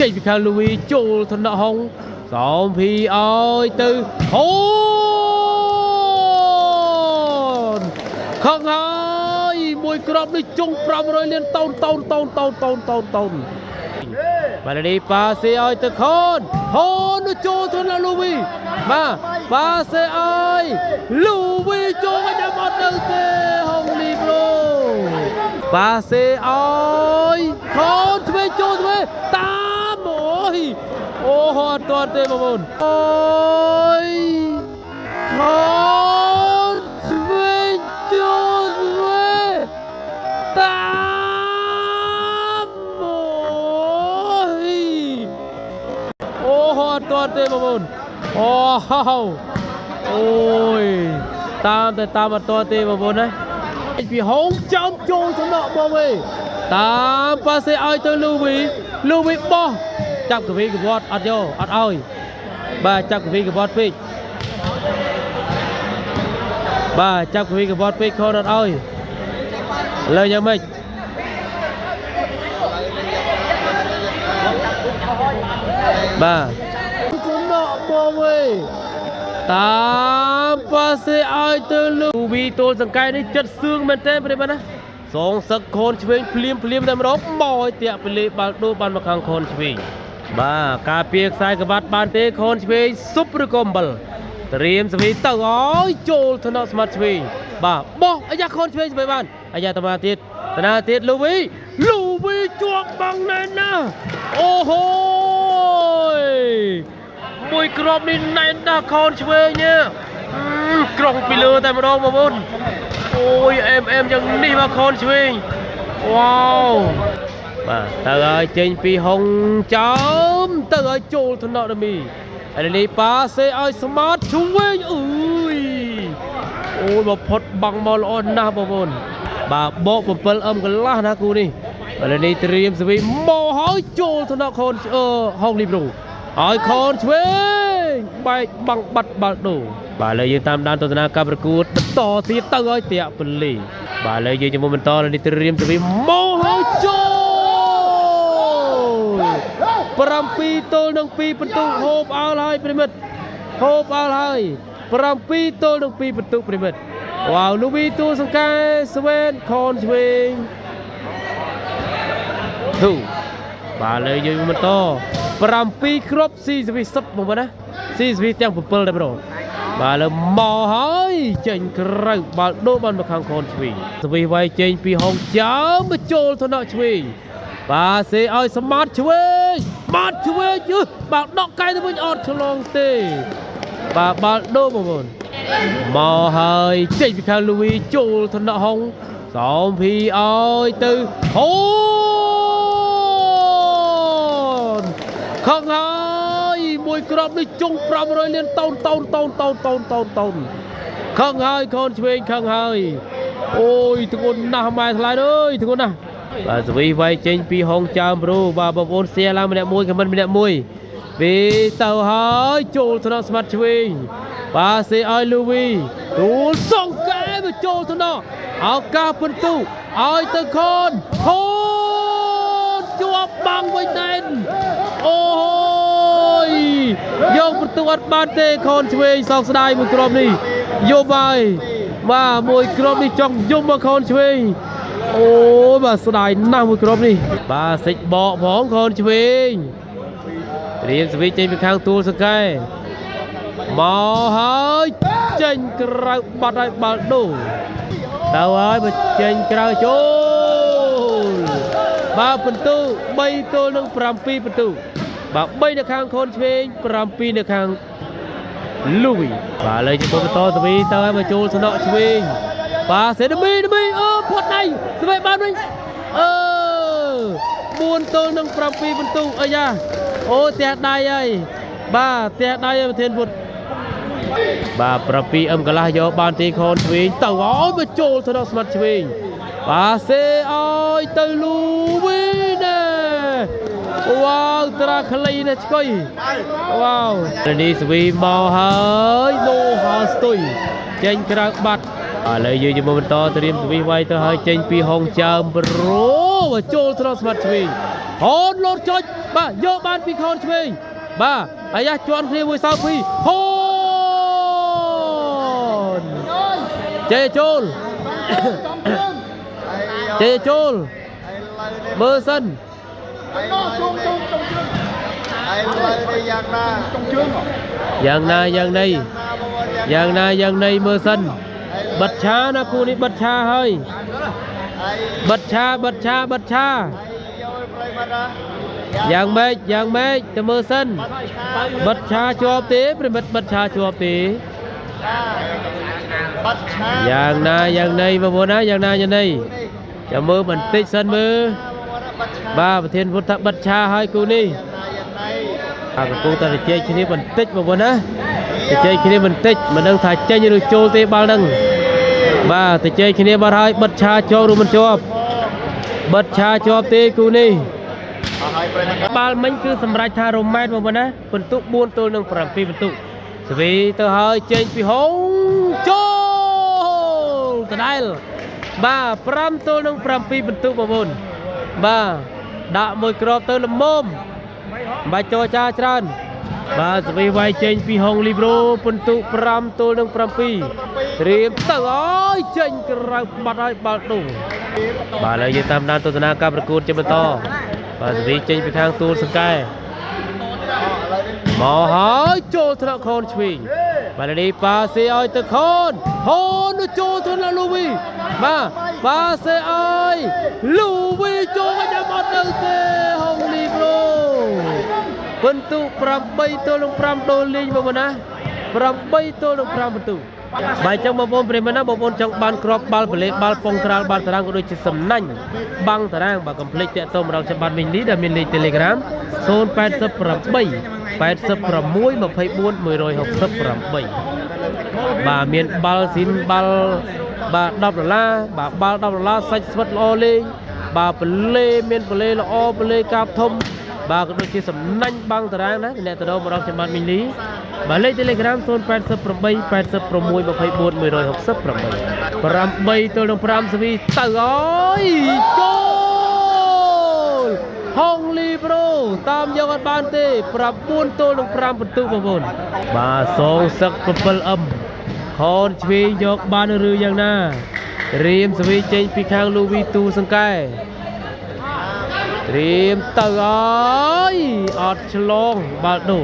ចេញពីខាងលូវីចូលធនៈហុងសំភីឲ្យទៅហូនខឹងហើយមួយគ្រាប់នេះចុង500លានតោនបាទនេះប៉ាសេឲ្យទៅខូនហូនចូលធនៈលូវីបាទប៉ាសេឲ្យលូវីចូលឲ្យដល់អត់ទៅទេហុងលីប្រូប៉ាសេឲ្យខូនឆ្វេងចូលឆ្វេងតាមអូអត់ទាន់ទេបងប្អូនអូយហូនឆ្វេងចូលឆ្វេងតាមអូអត់ទាន់ទេបងប្អូនអូយតាមអត់ទាន់ទេបងប្អូនណាពីហុងចំចូលសំណក់បងវិញតាមប៉ាសេឲ្យទៅលូវីបោះចាប់កវីកវត្តអត់យកអត់ឲ្យបាទចាប់កវីកវត្តពេកបាទចាប់កវីកវត្តពេកខនអត់ឲ្យលើយ៉ាងម៉េចបាទសំណក់បងវិញតាមប៉ាសេឲ្យទៅលូវីទល់សង្កែនេះចិត្តសឿងមែនទេប្រិយមិត្តណាសងសឹកខូនឆ្វេងភ្លាមតែម្ដងមកឲ្យតាក់ពលីបាល់ដូបានមកខាងខូនឆ្វេងបាទការពារខ្សែក្បាត់បានទេខូនឆ្វេងស៊ុបឬក៏អំបិលត្រៀមសវីទៅឲ្យចូលថ្នាក់ស្មាត់ឆ្វេងបាទបោះអាយ៉ាខូនឆ្វេងស្បែបានអាយ៉ាតាទៀតលូវីជាប់បាំងណែនណាអូហូយមួយគ្រាប់នេះណែនណាស់ខូនឆ្វេងនេះក្រុងពីលើតែម្ដងបងប្អូនអូយអែមយ៉ាងនេះមកខូនឆ្វេងវ៉ាវបាទទៅឲ្យចេញពីហុងចំទៅឲ្យចូលថ្នាក់រមីឥឡូវនេះប៉ាសេឲ្យស្មាតឆ្វេងអូយមកផុតបាំងមកល្អណាស់បងប្អូនបាទបក7អឹមកន្លះណាគូនេះឥឡូវនេះត្រៀមសវីមកឲ្យចូលថ្នាក់ខូនហុងលីប្រូឲ្យខូនឆ្វេងបែកបាំងបាត់បាល់ដូបាទឥឡូវយើងតាមដានទស្សនាការប្រកួតបន្តទៀតទៅឲ្យតាក់ពលីបាទឥឡូវយើងជាមួយបន្តនេះត្រៀមសវីមកឲ្យចូល7 ទល់នឹង 2 ពិន្ទុហូបអើលហើយប្រិមិត្តហូបអើលហើយ7 ទល់នឹង 2 ពិន្ទុប្រិមិត្តវ៉ាវលូវីទូសង្កែស្វេនខនឆ្វេងទូបាទឥឡូវយើងបន្ត7គ្រាប់ស៊ីសវីសុបបងប្អូនណាស៊ីសវីទាំង7តែម្ដងបាទឥឡូវមកហើយចេញក្រៅបាល់ដូបានមកខាងខនឆ្វេងសវីវាយចេញពីហុងចាំមកចូលថ្នាក់ឆ្វេងបាទសេឲ្យស្មាតឆ្វេងបាល់ដកកែទៅវិញអត់ឆ្លងទេបាទបាល់ដូបងប្អូនមកហើយចេញពីខាងលូវីចូលថ្នាក់ហុងសំភីឲ្យទៅហូនខឹងហើយមួយគ្រាប់នេះចុង500លានតោនខឹងហើយខូនឆ្វេងខឹងហើយអូយធ្ងន់ណាស់ម៉ែថ្លៃអើយធ្ងន់ណាស់បាទសវីវាយចេញពីហុងចើមប្រូបាទបងប្អូនសៀឡើងម្នាក់មួយខមមិនម្នាក់មួយពេលទៅហើយចូលថ្នាក់ស្មាត់ឆ្វេងបាទសេឲ្យលូវីទូលសងកែមកចូលថ្នាក់ឱកាសពិន្ទុឲ្យទៅខូនជាប់បាំងវិញដែនអូយយកពិន្ទុអត់បានទេខូនឆ្វេងសោកស្ដាយមួយគ្រាប់នេះយប់ហើយបាទមួយគ្រាប់នេះចង់យំមកខូនឆ្វេងអូយបាទស្ដាយណាស់មួយគ្រាប់នេះបាទសិចបកផងខូនឆ្វេងរៀនសវីចេញពីខាងទួលសង្កែមកហើយចេញក្រៅបាត់ហើយបាល់ដូទៅហើយមកចេញក្រៅចូលបាទពិន្ទុ3 ទល់នឹង 7 ពិន្ទុបាទ3នៅខាងខូនឆ្វេង7នៅខាងលូវីបាទឥឡូវយើងបន្តសវីទៅឲ្យមកចូលថ្នាក់ឆ្វេងបាទសេដមីផុតដៃស្វេបានវិញ4 ទល់នឹង 7 ពិន្ទុអាយ៉ាអូទះដៃហើយបាទទះដៃប្រធានពុទ្ធបាទ7អឹមកន្លះយកបានទីខូនឆ្វេងទៅឲ្យមកចូលថ្នាក់ស្មាត់ឆ្វេងបាទសេឲ្យទៅលូវីណាវ៉ាវត្រាក្លីណាឆ្កុយវ៉ាវនេះសវីមកហើយលោហាស្ទុយចេញក្រៅបាត់ឥឡូវយើងជាបន្តត្រៀមសវីវាយទៅហើយចេញពីហុងចើមប្រូចូលថ្នាក់ស្មាត់ឆ្វេងហូនលោតចុច បាទយកបានពីខនឆ្វេងបាទអាយ៉ាជន់គ្នាមួយសៅពីហូនចេចូលចេចូលមើលសិនយ៉ាងណាមើលសិនបិទឆាណាគូនេះបិទឆាហើយបិទឆាយ៉ាងម៉េចទៅមើលសិនបិទឆាជាប់ទេប្រិមិត្តបិទឆាជាប់ទេយ៉ាងណាបងប្អូនណាយ៉ាងណាចាំមើលបន្តិចសិនមើលបាទប្រធានពុទ្ធបិទឆាហើយគូនេះកំពុងតែជជែកគ្នាបន្តិចបងប្អូនណាជជែកគ្នាបន្តិចមិនដឹងថាចេញឬចូលទេបាល់ហ្នឹងបាទជជែកគ្នាបាត់ហើយបិទឆាជាប់ឬមិនជាប់បិទឆាជាប់ទេគូនេះបាល់មិញគឺសម្រាប់ថារ៉ូម៉ែតបងប្អូនណាពិន្ទុ4-7ពិន្ទុស្វីទៅហើយចេញពីហុងចូលដដែលបាទ5-7ពិន្ទុបងប្អូនបាទដាក់មួយគ្រាប់ទៅល្មមបាច់ចរចាច្រើនបាទស្វីវាយចេញពីហុងលីប្រូពិន្ទុ5-7ត្រៀមទៅអើយចេញក្រៅបាត់ហើយបាល់ដងបាទឥឡូវយើងតាមដានទស្សនាការប្រកួតជាបន្តបាទស្វីចេញពីខាងទួលសង្កែមកហើយចូលថ្នាក់ខនឆ្វេងបាទនេះប៉ាសេឲ្យទៅខនហូនចូលថ្នាក់លូវីបាទប៉ាសេឲ្យលូវីចូលវិញអត់ទៅទេហុងលីប្រូពិន្ទុ8-5ដូលលេងបងប្អូនណា8-5ពិន្ទុបាទចឹងបងប្អូនប្រិមត្តណាបងប្អូនចង់បានក្របបាល់បលេបាល់ប៉ុងក្រាលបាល់តារាងក៏ដូចជាសំណាញ់បាំងតារាងបាទកុំភ្លេចតាក់ទងមកដល់ច្បាប់មីងលីដែលមានលេខ Telegram 088 86 24 168បាទមានបាល់ស៊ីនបាល់បាទ$10បាទបាល់$សាច់ស្វិតល្អលេងបាទបលេមានបលេល្អបលេកាបធំបាទក៏ដូចជាសំណាញ់បាំងតារាងណាអ្នកទៅដល់មកដល់ច្បាប់មីងលីបាទលេខ Telegram 088 86 24 168 8-5ស្វីទៅអើយចូលហុងលីប្រូតាមយកអត់បានទេ9-5ពិន្ទុបងប្អូនបាទសងសឹក 7M ខនឆ្វេងយកបានឬយ៉ាងណារៀមស្វីចេញពីខាងលូវីទូសង្កែត្រៀមទៅអើយអត់ឆ្លងបាល់ដូ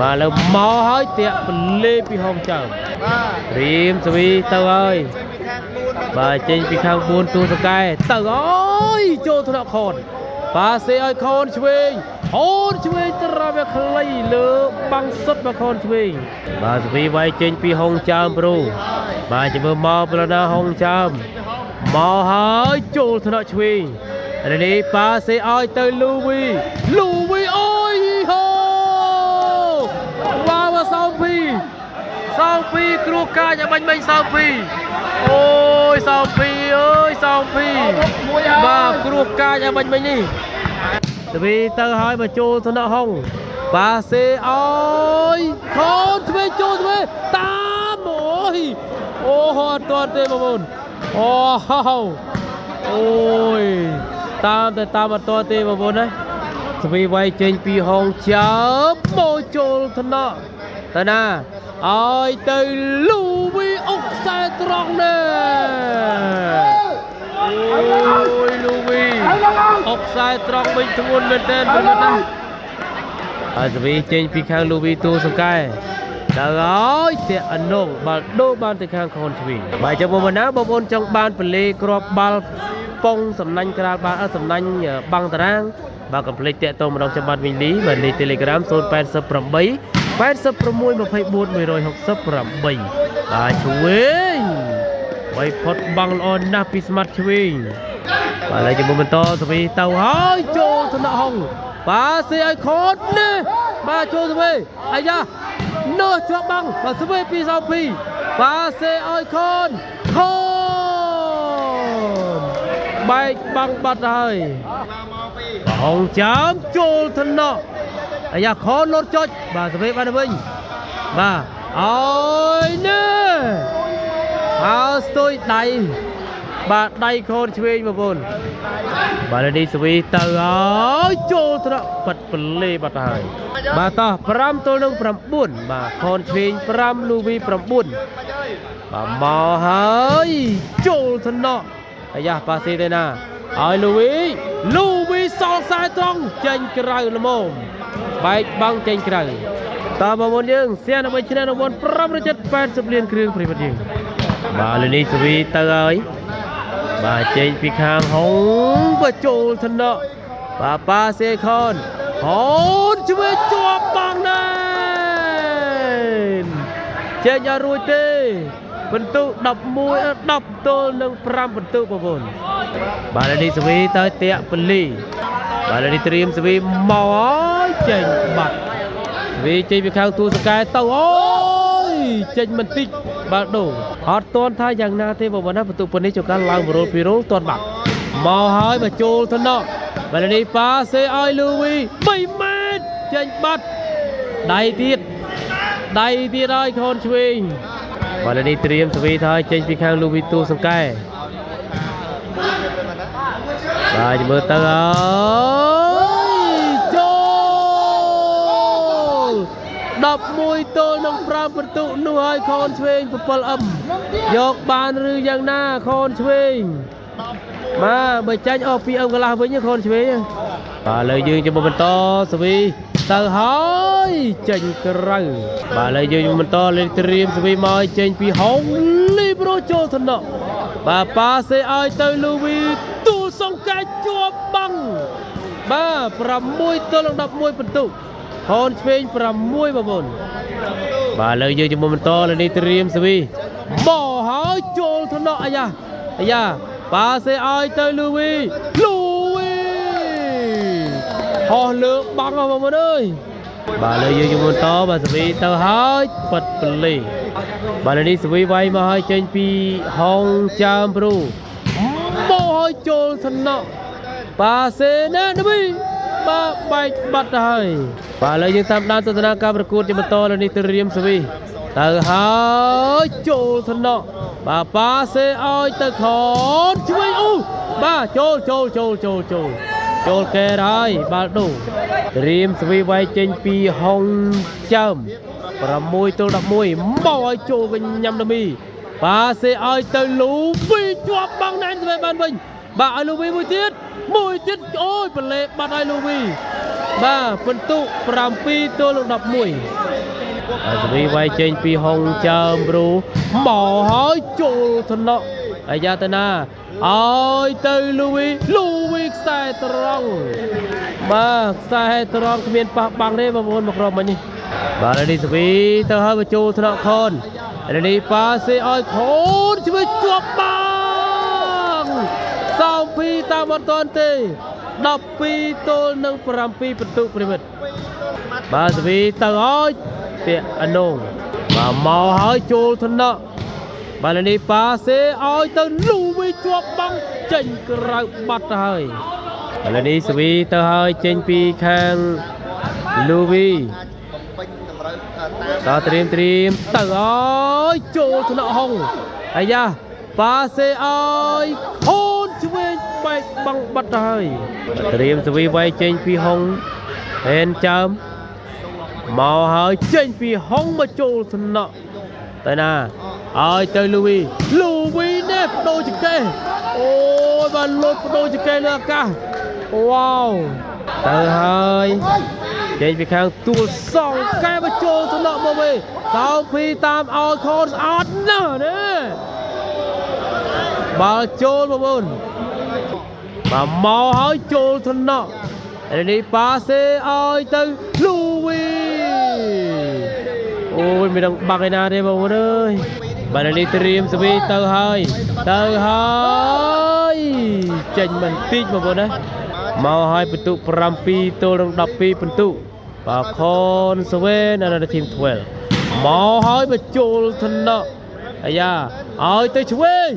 បាទលើមកហើយតាក់បលេពីហុងចៅត្រៀមស្វីទៅហើយបាទចេញពីខាង4ទូសង្កែទៅអើយចូលថ្នាក់ខនប៉ាសេឲ្យខនឆ្វេងអូនឆ្វេងត្រាវាខ្លីលើបាំងសុតមកខនឆ្វេងបាទស្វីវាយចេញពីហុងចើមប្រូបាទចាំមើលមកប្រណាហុងចើមមកហើយចូលថ្នាក់ឆ្វេងនេះប៉ាសេឲ្យទៅលូវីអូយហូវ៉ាវសោពីគ្រូកាចបាញ់មិញសោពីអូយសោពីអើយសោពីបាទគ្រូកាចបាញ់មិញនេះស្វីទៅហើយមកចូលថ្នាក់ហុងប៉ាសេឲ្យខនឆ្វេងចូលឆ្វេងតាមអូហត់ទាន់ទេបងប្អូនអូយតាមអត់ទាន់ទេបងប្អូនណាស្វីវាយចេញពីហុងចើបមកចូលថ្នាក់ទៅណាឲ្យទៅលូវីអុកខ្សែត្រង់ណាអូយលូវីអុកខ្សែត្រង់វិញធ្ងន់មែនទែនបងប្អូនណាហើយស្វីចេញពីខាងលូវីទូសង្កែដល់ហើយតាក់អនងបាល់ដូរបានទៅខាងខនឆ្វេងបាទចាំបងប្អូនណាបងប្អូនចង់បានបលេគ្រាប់បាល់ប៉ុងសំណាញ់ក្រាលបាល់សំណាញ់បាំងតារាងបាទកុំភ្លេចតាក់ទងមកដល់ច្បាប់មីងលីបាទលេខ Telegram 088 86 24 168បាទឆ្វេងវាយផុតបាំងល្អណាស់ពីស្មាត់ឆ្វេងបាទឥឡូវជំនុំបន្តស្វីទៅហើយចូលថ្នាក់ហុងបាទសេឲ្យខននេះបាទចូលស្វីអាយ៉ានោះជាប់បាំងបាទស្វីពីសោភីបាទសេឲ្យខនបែកបាំងបាត់ហើយហុងចាមចូលថ្នាក់អាយ៉ាខនលោតចុចបាទស្វីបានវិញបាទអើយនេះហើយស្ទួយដៃខ បាទដៃខូនឆ្វេងបងប្អូនបាទលេនេះស្វីទៅហើយចូលត្រកប៉ាត់ប្លេបាត់ហើយបាទតោះ5ទល់នឹង9បាទខូនឆ្វេង5លូវី9បាទមកហើយចូលថ្នាក់អាយ៉ាប៉ាស៊ីទេណាឲ្យលូវីសងខ្សែត្រង់ចេញក្រៅល្មមបែកបាំងចេញក្រៅតើបងប្អូនយើងសៀនដើម្បីឈ្នះរង្វាន់580លានគ្រឿងប្រិមិត្តយើងបាទលេនេះស្វីទៅហើយបាទចេញពីខាងហុងបញ្ចូលថ្នាក់បាទប៉ាសេខនអូនជួយជាប់បាំងណែនចេញឲ្យរួចទេបន្ទុក10ទល់នឹង5បន្ទុកបងប្អូនបាទលេនេះស្វីទៅតាក់ពលីបាទលេនេះត្រៀមស្វីមកហើយចេញបាត់ស្វីចេញពីខាងទូសកែទៅអូយចេញមិនតិចបាទដូអត់ទាន់ថាយ៉ាងណាទេបងប្អូនណាបន្ទុកប៉ុណ្នេះចុះកាលឡើង100%ទាន់បាត់មកហើយបញ្ចូលថ្នាក់បាទលេនេះប៉ាសេឲ្យលូវី3ម៉ែត្រចេញបាត់ដៃទៀតឲ្យខូនឆ្វេងបាទនេះត្រៀមស្វីថយចេញពីខាងលូវីទូសង្កែបាទមើលទៅហើយចូល11ទល់នឹង5បន្ទុកនោះឲ្យខូនឆ្វេង7Mយកបានឬយ៉ាងណាខូនឆ្វេងបាទបើចាញ់អស់ 2M កន្លះវិញខូនឆ្វេងបាទលើយើងចាំបន្តស្វីទៅហើយចេញក្រៅបាទឥឡូវយើងបន្តលេងត្រៀមស្វីមកចេញពីហុងលីប្រូចូលថ្នាក់បាទប៉ាសេឲ្យទៅលូវីទូសង្កែជាប់បាំងបាទ6ទល់នឹង11បន្ទុកខូនឆ្វេង6បងប្អូនបាទឥឡូវយើងបន្តលេងត្រៀមស្វីមកហើយចូលថ្នាក់អាយ៉ាប៉ាសេឲ្យទៅលូវីហោះលើបាំងបងប្អូនអើយបាទលើយើងបន្តបាទស្វីទៅហើយប៉ាត់ប្លេបាទនេះស្វីវាយមកហើយចេញពីហុងចាមព្រូមកហើយចូលថ្នាក់ប៉ាសេណាឌីបាទបែកបាត់ហើយបាទឥឡូវយើងតាមដានទស្សនាការប្រកួតជាបន្តលើនេះត្រៀមស្វីទៅហើយចូលថ្នាក់បាទប៉ាសេឲ្យទៅខនឆ្វេងអូបាទចូលកែហើយបាល់ដូត្រៀមស្វីវាយចេញពីហុងចាម6ទល់11មកឲ្យចូលវិញញ៉ាំដាមីប៉ាសេឲ្យទៅលូវីជាប់បាំងណែនស្វីបានវិញបាទឲ្យលូវីមួយទៀតអូយប្លេបាត់ឲ្យលូវីបាទបន្ទុក7ទល់នឹង11ហើយស្វីវាយចេញពីហុងចាមព្រូមកហើយចូលថ្នាក់អាយ៉ាតាណាឲ្យទៅលូវីខ្សែត្រង់បាទខ្សែត្រង់គ្មានប៉ះបាំងទេបងប្អូនមកក្រុមមិញនេះបាទនេះស្វីទៅហើយបញ្ចូលថ្នាក់ខននេះប៉ាសេឲ្យខនជួយជាប់បាំង32តាមអត់ទាន់ទេ12ទល់នឹង7បន្ទុកប្រិមិត្តបាទស្វីទៅហើយពាក់អនងបាទមកហើយចូលថ្នាក់បាទនេះប៉ាសេឲ្យទៅលូវីជាប់បាំងចេញក្រៅបាត់ទៅហើយឥឡូវនេះស្វីទៅហើយចេញពីខាងលូវីតត្រៀមទៅហើយចូលថ្នាក់ហុងអាយ៉ាប៉ាសេឲ្យខូនឆ្វេងបែកបាំងបាត់ទៅហើយត្រៀមស្វីវាយចេញពីហុងហេនចាមមកហើយចេញពីហុងមកចូលថ្នាក់ទៅណាឲ្យទៅលូវីនេះបដូរចង្កេះអូយបានលុតបដូរចង្កេះលើអាកាសវ៉ាវទៅហើយចេញពីខាងទួលសងកែបញ្ចូលថ្នាក់មកវិញសោភីតាមឲ្យខនស្អាតណាស់នេះបាល់ចូលបងប្អូនបាទមកហើយចូលថ្នាក់នេះប៉ាសេឲ្យទៅលូវីអូយមិនដឹងបាក់ឯណាទេបងប្អូនអើយបាទនេះត្រៀមស្វីទៅហើយចេញមិនតិចបងប្អូនណាមកឲ្យបន្ទុក7ទល់នឹង12បន្ទុកបាទខនស្វេនៅทีม12មកឲ្យបញ្ចូលថ្នាក់អាយ៉ាឲ្យទៅឆ្វេង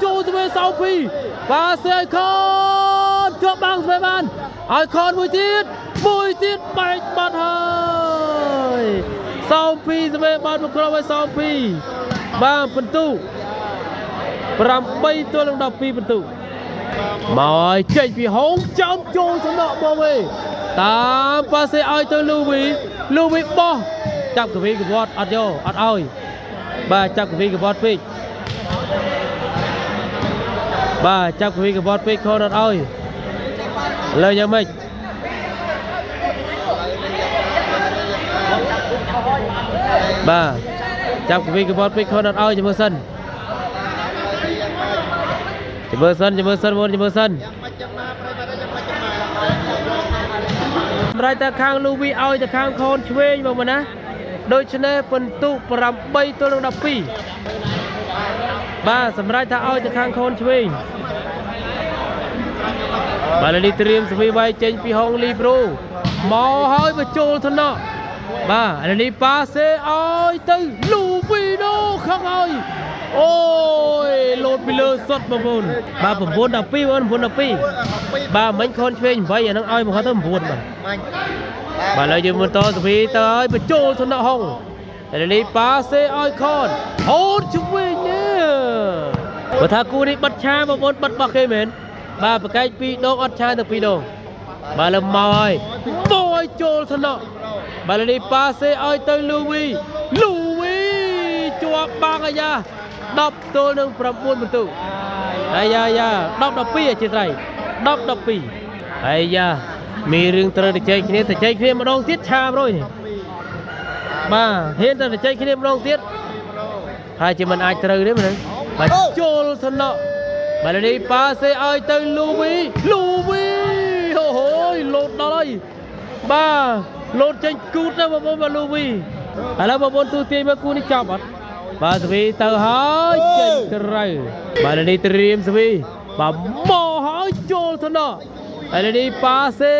ចូលស្វេសោភីប៉ាសេឲ្យខនជាប់បាំងស្វេបានឲ្យខនមួយទៀតបែកបាត់ហើយសោភីស្វេបានមកក្រុមឲ្យសោភីបាទបន្ទុក 8ទល់នឹង12បន្ទុកមកចេញពីហងចំចូលថ្នាក់មកវិញតាមប៉ាសេឲ្យទៅលូវីបោះចាប់កវីកវត្តអត់យកអត់ឲ្យបាទចាប់កវីកវត្តពេកបាទចាប់កវីកវត្តពេកខនអត់ឲ្យលើយ៉ាងម៉េចបាទចាប់កវីកវត្តពេកខនអត់ឲ្យចាំមើលសិនចាំមើលសិនសម្រាប់តែខាងលូវីឲ្យតែខាងខនឆ្វេងបងប្អូនណាដូច្នេះបន្ទុក8ទល់នឹង12បាទសម្រាប់ថាឲ្យទៅខាងខនឆ្វេងបាទនេះត្រៀមសវីវាយចេញពីហងលីប្រូមកហើយបញ្ចូលថ្នាក់បាទនេះប៉ាសេឲ្យទៅលូវីណូខឹងហើយអូយលោតពីលើសុតបងប្អូនបាទ9-12បង9-12បាទមិញខនឆ្វេង8អាហ្នឹងឲ្យមកទៅ9បាទឥឡូវយើងមើលតសវីទៅឲ្យបញ្ចូលថ្នាក់ហងនេះប៉ាសេឲ្យខនហូតឆ្វេងនេះបើថាគូនេះបិទឆាបងប្អូនបិទបោះគេមែនបាទប្រកែក2ដងអត់ឆាទៅ2ដងបាទលើមកហើយចូលថ្នាក់បាទនេះប៉ាសេឲ្យទៅលូវីជាប់បាំងអាយ៉ា10ទល់នឹង9បន្ទុកអាយ៉ា10-12ជាស្រ័យ10-12អាយ៉ាមានរឿងត្រូវទៅចែកគ្នាម្ដងទៀតឆា100នេះបាទហ៊ានទៅចែកគ្នាម្ដងទៀតហើយជាមិនអាចត្រូវទេមែនបាទចូលថ្នាក់បាទនេះប៉ាសេឲ្យទៅលូវីអូយលោតដល់ហើយបាទលោតចេញគូតទៅបងប្អូនបាទលូវីឥឡូវបងប្អូនទូទាយមើលគូនេះចប់អត់បាទសវីទៅហើយចេញក្រៅបាទនេះត្រៀមសវីបាទមកហើយចូលថ្នាក់ហើយនេះប៉ាសេ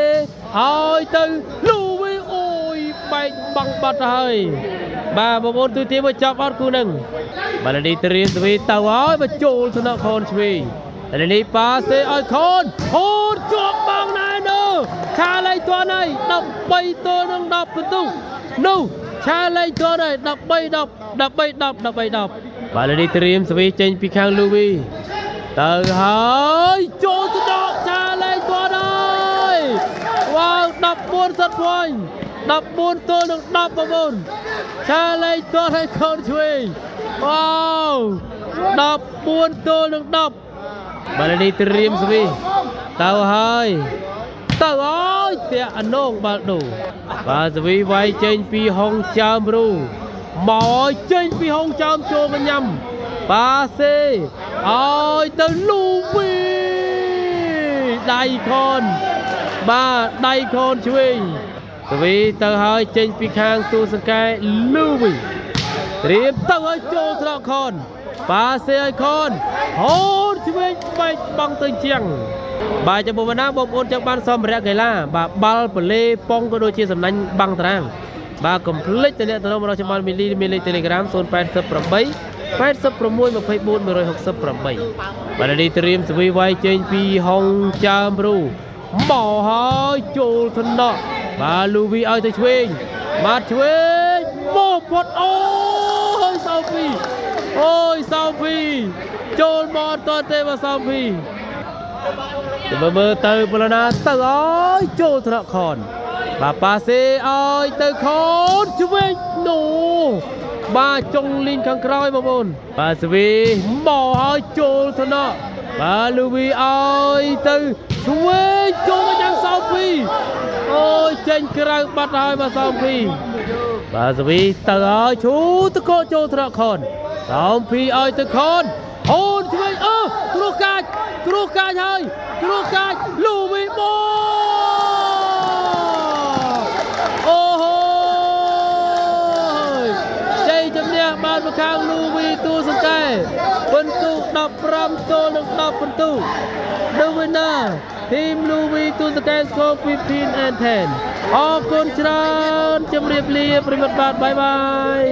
ឲ្យទៅលូវីអូយបែកបាំងបាត់ហើយបាទបងប្អូនទូទាយមើលចប់អត់គូនឹងបាទនេះត្រៀមសវីទៅហើយបញ្ចូលថ្នាក់ខនឆ្វេងហើយនេះប៉ាសេឲ្យខនហូតជាប់បាំងណែនៅឆាលេងទាន់ហើយ13ទល់នឹង10បន្ទុកនោះឆាលេងទាន់ហើយ13-10បាទនេះត្រៀមសវីចេញពីខាងលូវីទៅហើយចូលទៅដកឆាលេងទាន់ហើយវ៉ាវ14សិតព្រួយ14ទល់នឹង10បងប្អូនឆាលេងទាន់ហើយខនឆ្វេងវ៉ាវ14ទល់នឹង10បាទនេះត្រៀមសវីទៅហើយតាក់អនងបាល់ដូបាទសវីវាយចេញពីហុងចើមរូមកចេញពីហុងចើមចូលកញ្ញាំប៉ាសេឲ្យទៅលូវីដៃខនបាទដៃខនឆ្វេងសវីទៅហើយចេញពីខាងទូសង្កែលូវីត្រៀមទៅឲ្យចូលថ្នាក់ខនប៉ាសេឲ្យខនហូតឆ្វេងបែកបង់ទៅជាងបាទចំពោះណាបងប្អូនចង់បានសម្ភារៈកីឡាបាទបាល់ប៉ូលេប៉ុងក៏ដូចជាសំណាញ់បាំងតារាងបាទកុំភ្លេចតំណតំណងរបស់ចំបានមីលីមានលេខ Telegram 088 86 24 168បាទនេះត្រៀមសវីវាយចេញពីហុងចើមរូមកហើយចូលថ្នាក់បាទលូវីឲ្យទៅឆ្វេងបាទឆ្វេងមកផុតអូយសោភីចូលមកអត់ទេបាទសោភីទៅមើលទៅពលណាទៅឲ្យចូលថ្នាក់ខនបាទប៉ាសេឲ្យទៅខនឆ្វេងនោះបាទចុងលីងខាងក្រោយបងប្អូនបាទសវីមកឲ្យចូលថ្នាក់បាទលូវីឲ្យទៅឆ្វេងចូលមកយ៉ាងសោភីអូយចេញក្រៅបាត់ហើយបាទសោភីបាទសវីទៅឲ្យឈូតកោចូលថ្នាក់ខនសោភីឲ្យទៅខនអូនឆ្វេងគ្រោះកាចហើយលូវីបោអូហូជ័យជំនះបានមកខាងលូវីទូសង្កែបន្ទុក15ទល់នឹង10បន្ទុក The winner ធីមលូវីទូសង្កែ score 15-10 អរគុណច្រើនជម្រាបលាប្រិមិត្តបាទបាយបាយ